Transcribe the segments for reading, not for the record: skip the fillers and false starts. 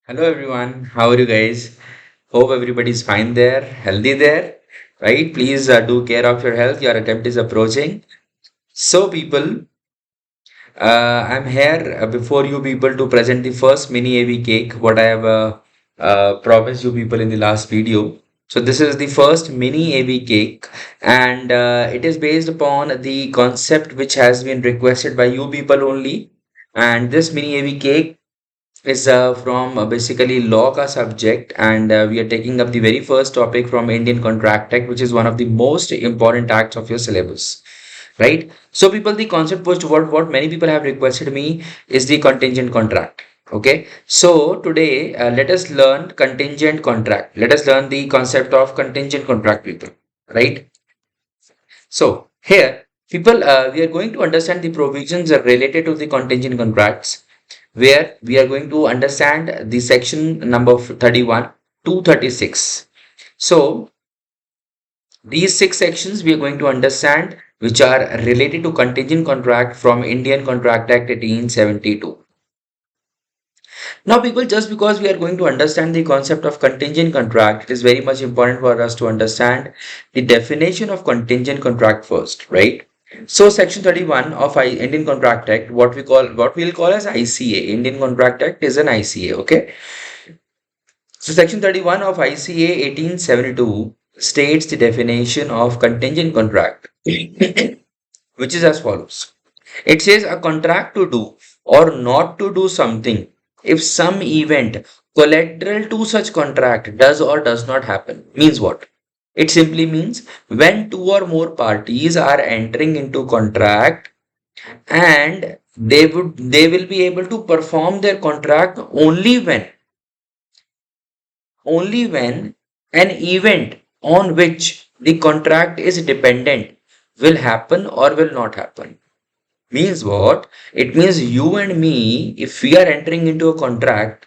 Hello everyone, how are you guys? Hope everybody's fine there, healthy there, right? Please do care of your health. Your attempt is approaching. So, people, I'm here before you people to present the first mini AV cake, what I have promised you people in the last video. So, this is the first mini AV cake, and it is based upon the concept which has been requested by you people only. And this mini AV cake is from basically law ka subject, and we are taking up the very first topic from Indian Contract Act, which is one of the most important acts of your syllabus, right? So people, the concept was what many people have requested me is the contingent contract. Okay, so today let us learn contingent contract. Let us learn the concept of contingent contract, people, right? So here, people, we are going to understand the provisions related to the contingent contracts, where we are going to understand the section number 31 to 36. So these six sections we are going to understand, which are related to contingent contract from Indian Contract Act 1872. Now, people, just because we are going to understand the concept of contingent contract, it is very much important for us to understand the definition of contingent contract first, right? So, Section 31 of Indian Contract Act, what we'll call as ICA, Indian Contract Act is an ICA, okay? So, Section 31 of ICA 1872 states the definition of contingent contract, which is as follows. It says a contract to do or not to do something if some event collateral to such contract does or does not happen. Means what? It simply means when two or more parties are entering into contract, and they will be able to perform their contract only when an event on which the contract is dependent will happen or will not happen. Means what? It means you and me, if we are entering into a contract,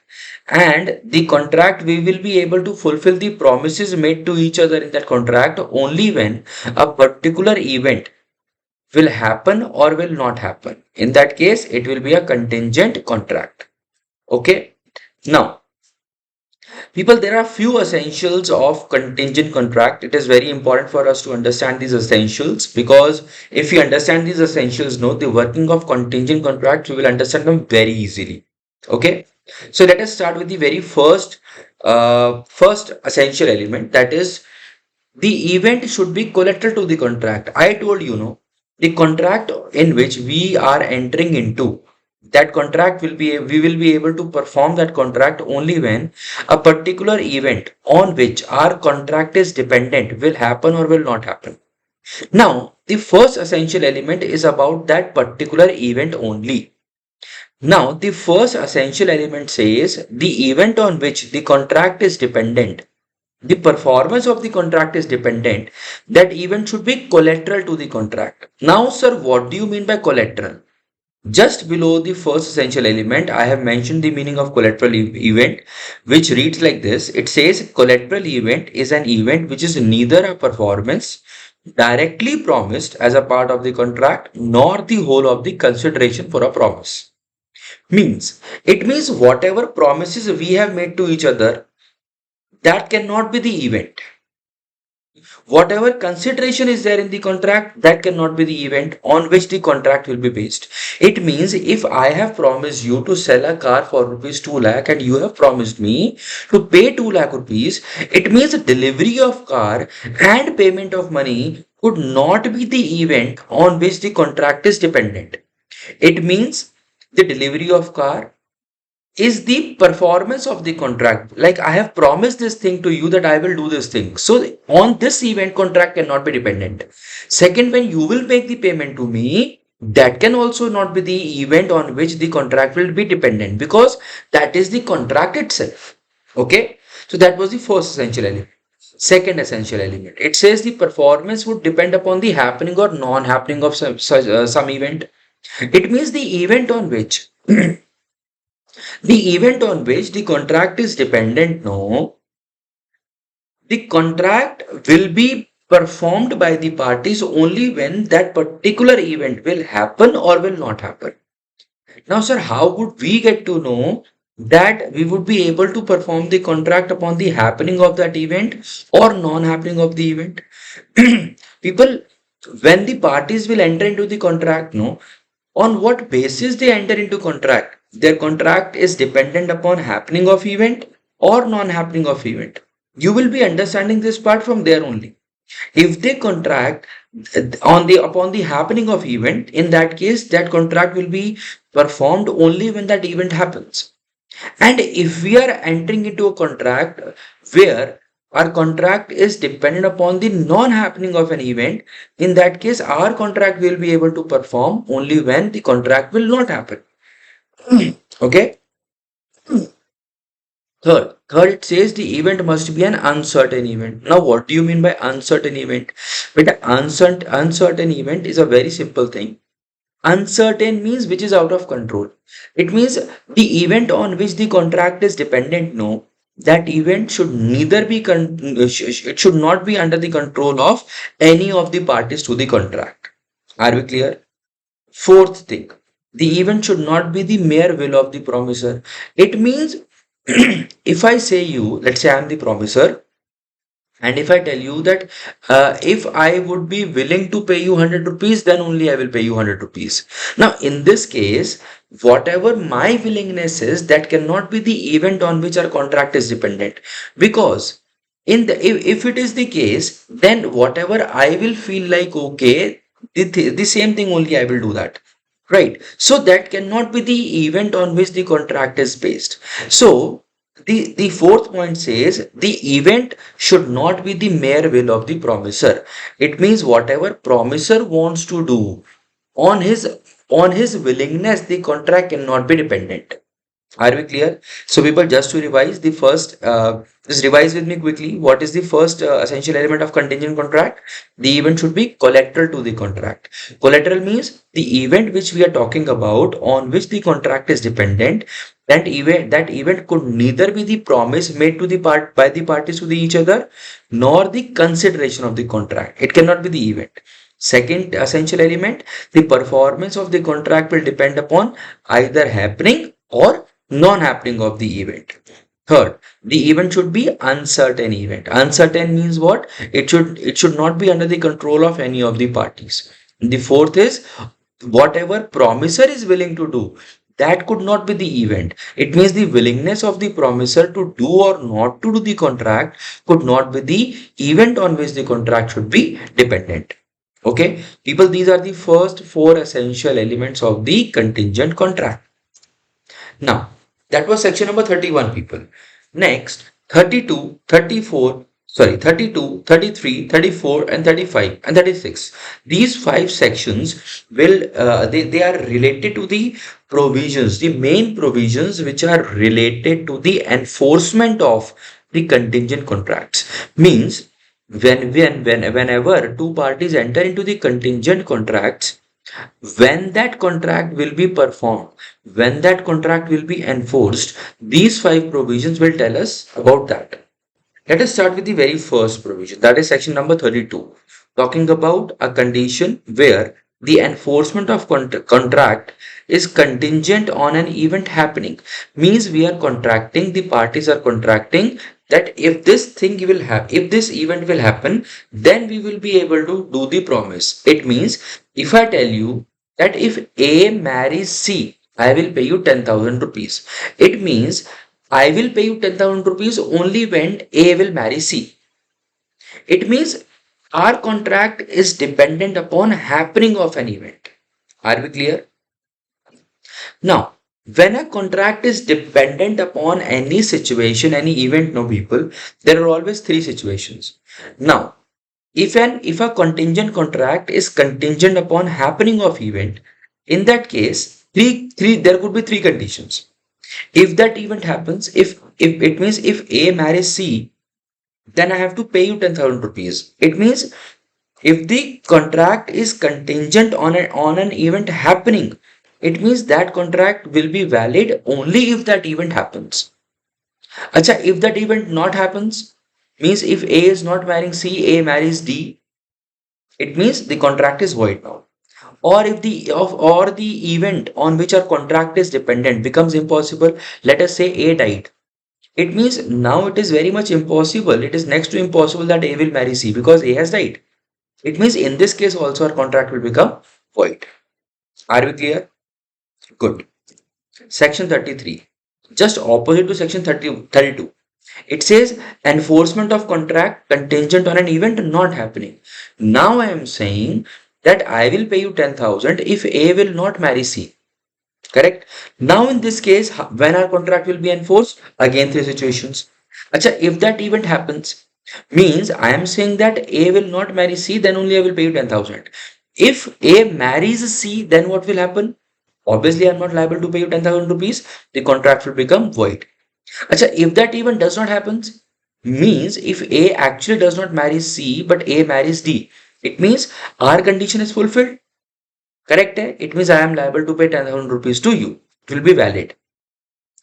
and the contract, we will be able to fulfill the promises made to each other in that contract only when a particular event will happen or will not happen. In that case, it will be a contingent contract. Okay. Now, people, there are few essentials of contingent contract. It is very important for us to understand these essentials, because if we understand these essentials, know the working of contingent contract, we will understand them very easily. Okay. So let us start with the very first essential element, that is the event should be collateral to the contract. I told you, no, the contract in which we are entering into, that contract will be, we will be able to perform that contract only when a particular event on which our contract is dependent will happen or will not happen. Now, the first essential element is about that particular event only. Now, the first essential element says the event on which the contract is dependent, the performance of the contract is dependent, that event should be collateral to the contract. Now, sir, what do you mean by collateral? Just below the first essential element, I have mentioned the meaning of collateral event, which reads like this. It says collateral event is an event which is neither a performance directly promised as a part of the contract nor the whole of the consideration for a promise. It means whatever promises we have made to each other, that cannot be the event. Whatever consideration is there in the contract, that cannot be the event on which the contract will be based. It means if I have promised you to sell a car for rupees 2 lakh and you have promised me to pay 2 lakh rupees, it means delivery of car and payment of money could not be the event on which the contract is dependent. It means the delivery of car is the performance of the contract. Like I have promised this thing to you that I will do this thing. So on this event, contract cannot be dependent. Second, when you will make the payment to me, that can also not be the event on which the contract will be dependent, because that is the contract itself. Okay. So that was the first essential element. Second essential element, it says the performance would depend upon the happening or non-happening of some event. It means the event on which the event on which the contract is dependent, no, the contract will be performed by the parties only when that particular event will happen or will not happen. Now, sir, how would we get to know that we would be able to perform the contract upon the happening of that event or non-happening of the event. People, when the parties will enter into the contract, no, on what basis they enter into contract? Their contract is dependent upon happening of event or non-happening of event. You will be understanding this part from there only. If they contract on the upon the happening of event, in that case, that contract will be performed only when that event happens. And if we are entering into a contract where our contract is dependent upon the non-happening of an event, in that case, our contract will be able to perform only when the contract will not happen. Okay. Third, it says the event must be an uncertain event. Now, what do you mean by uncertain event? But uncertain event is a very simple thing. Uncertain means which is out of control. It means the event on which the contract is dependent, no, that event should neither be it should not be under the control of any of the parties to the contract. Are we clear? Fourth thing, the event should not be the mere will of the promisor. It means if I say you, let's say I am the promisor, and if I tell you that if I would be willing to pay you 100 rupees, then only I will pay you 100 rupees. Now, in this case, whatever my willingness is, that cannot be the event on which our contract is dependent. Because if it is the case, then whatever I will feel like, okay, the same thing only I will do that. Right. So that cannot be the event on which the contract is based. So the fourth point says the event should not be the mere will of the promisor. It means whatever promisor wants to do on his on his willingness, the contract cannot be dependent. Are we clear? So people, just to revise the first, just revise with me quickly. What is the first essential element of contingent contract? The event should be collateral to the contract. Collateral means the event which we are talking about on which the contract is dependent. That event could neither be the promise made to the part by the parties to the each other, nor the consideration of the contract. It cannot be the event. Second essential element, the performance of the contract will depend upon either happening or non-happening of the event. Third, the event should be uncertain event. Uncertain means what? It should not be under the control of any of the parties. The fourth is whatever promisor is willing to do, that could not be the event. It means the willingness of the promisor to do or not to do the contract could not be the event on which the contract should be dependent. Okay, people, these are the first four essential elements of the contingent contract. Now, that was section number 31, people. Next, 32, 34, sorry, 32, 33, 34, and 35, and 36. These five sections will, they are related to the provisions, the main provisions which are related to the enforcement of the contingent contracts. Means, whenever two parties enter into the contingent contracts, when that contract will be performed, when that contract will be enforced, these five provisions will tell us about that. Let us start with the very first provision, that is section number 32, talking about a condition where the enforcement of contract is contingent on an event happening. Means we are contracting, the parties are contracting that if this thing will happen, if this event will happen, then we will be able to do the promise. It means if I tell you that if A marries C, I will pay you 10,000 rupees. It means I will pay you 10,000 rupees only when A will marry C. It means our contract is dependent upon happening of an event. Are we clear? Now, when a contract is dependent upon any situation, any event, no people, there are always three situations. Now, if a contingent contract is contingent upon happening of event, in that case, three there could be three conditions. If that event happens, if it means if A marries C, then I have to pay you 10,000 rupees. It means if the contract is contingent on an event happening, it means that contract will be valid only if that event happens. Acha, if that event not happens, means if A is not marrying C, A marries D, it means the contract is void now. or if the event on which our contract is dependent becomes impossible. Let us say A died. It means now it is very much impossible, it is next to impossible that A will marry C because A has died. It means in this case also our contract will become void. Are we clear? Good. Section 33, just opposite to section 32. It says enforcement of contract contingent on an event not happening. Now I am saying that I will pay you 10,000 if A will not marry C. Correct? Now in this case, when our contract will be enforced? Again, three situations. Acha, if that event happens, means I am saying that A will not marry C, then only I will pay you 10,000. If A marries C, then what will happen? Obviously, I am not liable to pay you 10,000 rupees. The contract will become void. Acha, if that event does not happen, means if A actually does not marry C, but A marries D, it means our condition is fulfilled. Correct? It means I am liable to pay 10,000 rupees to you. It will be valid.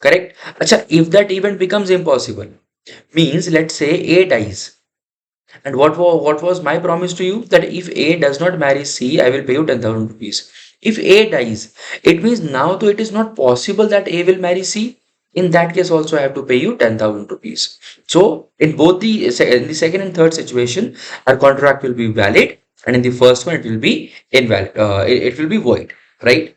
Correct? Acha, if that event becomes impossible, means let's say A dies. And what was my promise to you? That if A does not marry C, I will pay you 10,000 rupees. If A dies, it means now though it is not possible that A will marry C, in that case also I have to pay you 10,000 rupees. So in both in the second and third situation, our contract will be valid, and in the first one it will be invalid. It will be void, right?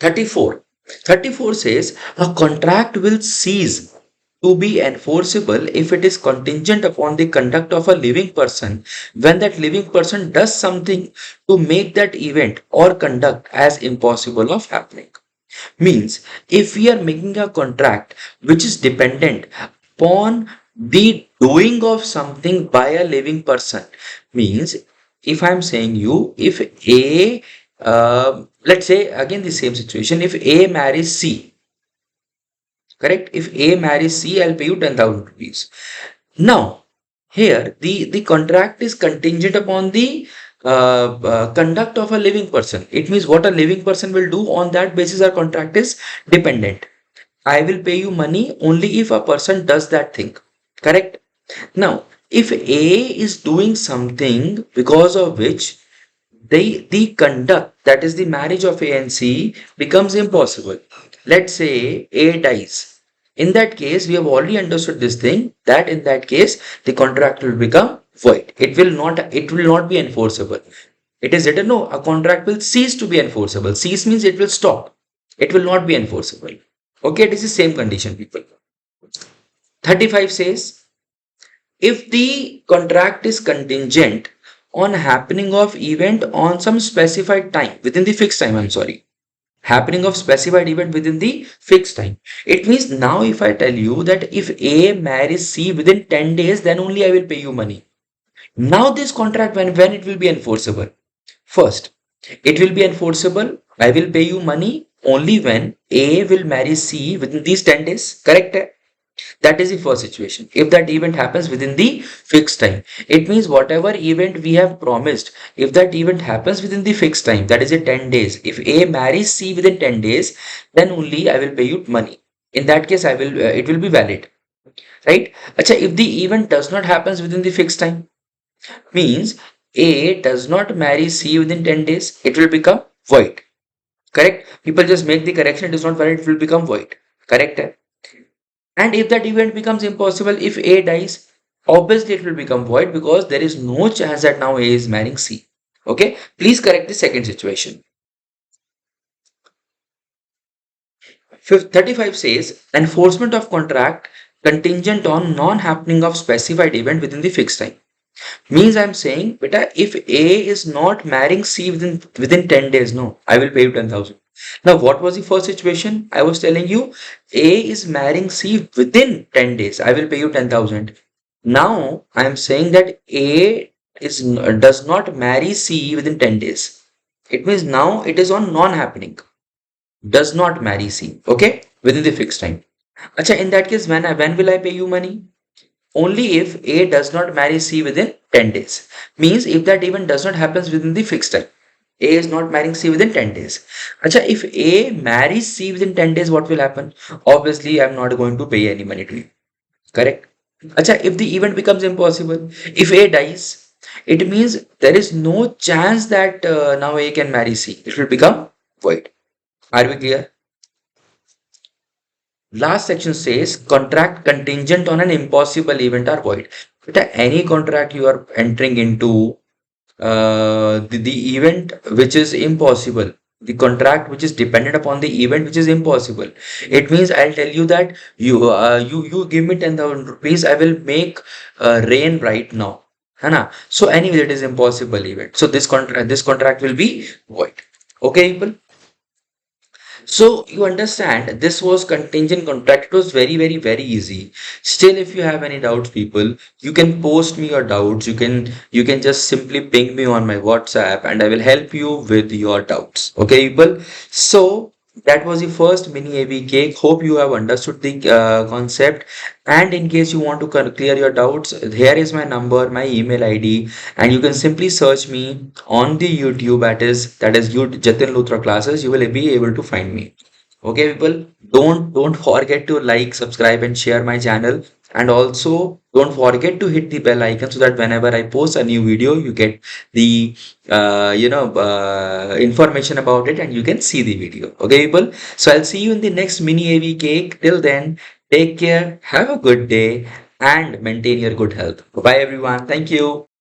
34. 34 says a contract will cease to be enforceable if it is contingent upon the conduct of a living person when that living person does something to make that event or conduct as impossible of happening. Means if we are making a contract which is dependent upon the doing of something by a living person, means if I am saying you, if A, let's say again the same situation, if A marries C, correct? If A marries C, I'll pay you 10,000 rupees. Now, here the contract is contingent upon the conduct of a living person. It means what a living person will do, on that basis our contract is dependent. I will pay you money only if a person does that thing. Correct? Now, if A is doing something because of which the conduct, that is the marriage of A and C, becomes impossible. Let's say A dies. In that case, we have already understood this thing, that in that case the contract will become void. It will not be enforceable. It is written, no, a contract will cease to be enforceable. Cease means it will stop. It will not be enforceable. Okay, it is the same condition, people. 35 says if the contract is contingent on happening of event on some specified time, within the fixed time, I'm sorry, happening of specified event within the fixed time. It means now if I tell you that if A marries C within 10 days, then only I will pay you money. Now this contract, when it will be enforceable? First, it will be enforceable, I will pay you money only when A will marry C within these 10 days. Correct? That is the first situation. If that event happens within the fixed time, it means whatever event we have promised, if that event happens within the fixed time, that is a 10 days. If A marries C within 10 days, then only I will pay you money. In that case, it will be valid, right? Acha, if the event does not happens within the fixed time, means A does not marry C within 10 days, it will become void. Correct? People just make the correction, it is not valid, it will become void. Correct? And if that event becomes impossible, if A dies, obviously it will become void because there is no chance that now A is marrying C. Okay, please correct the second situation. 35 says enforcement of contract contingent on non-happening of specified event within the fixed time. Means I'm saying, beta, if A is not marrying C within 10 days, no, I will pay you 10,000. Now, what was the first situation? I was telling you, A is marrying C within 10 days. I will pay you 10,000. Now, I am saying that A does not marry C within 10 days. It means now it is on non-happening. Does not marry C. Okay? Within the fixed time. Acha, in that case, when will I pay you money? Only if A does not marry C within 10 days. Means if that event does not happen within the fixed time. A is not marrying C within 10 days. Acha, if A marries C within 10 days, what will happen? Obviously, I am not going to pay any money to you. Correct? Acha, if the event becomes impossible, if A dies, It means there is no chance that now A can marry C. It will become void. Are we clear? Last section says contract contingent on an impossible event are void. But any contract you are entering into, the event which is impossible, the contract which is dependent upon the event which is impossible. It means I'll tell you that you give me 10,000 rupees, I will make rain right now. Hana? So anyway, it is impossible event. So this contract will be void. Okay, people. So you understand this was contingent contract. It was very, very, very easy. Still, if you have any doubts, people, you can post me your doubts. You can just simply ping me on my WhatsApp and I will help you with your doubts. Okay, people. So that was the first mini AV cake. Hope you have understood the concept. And in case you want to clear your doubts, here is my number, my email ID, and you can simply search me on the YouTube. That is you Jatin Luthra classes. You will be able to find me. Okay, people, don't forget to like, subscribe, and share my channel. And also don't forget to hit the bell icon so that whenever I post a new video, you get the information about it and you can see the video. Okay, people. So I'll see you in the next mini AV cake. Till then, take care, have a good day, and maintain your good health. Bye, everyone. Thank you.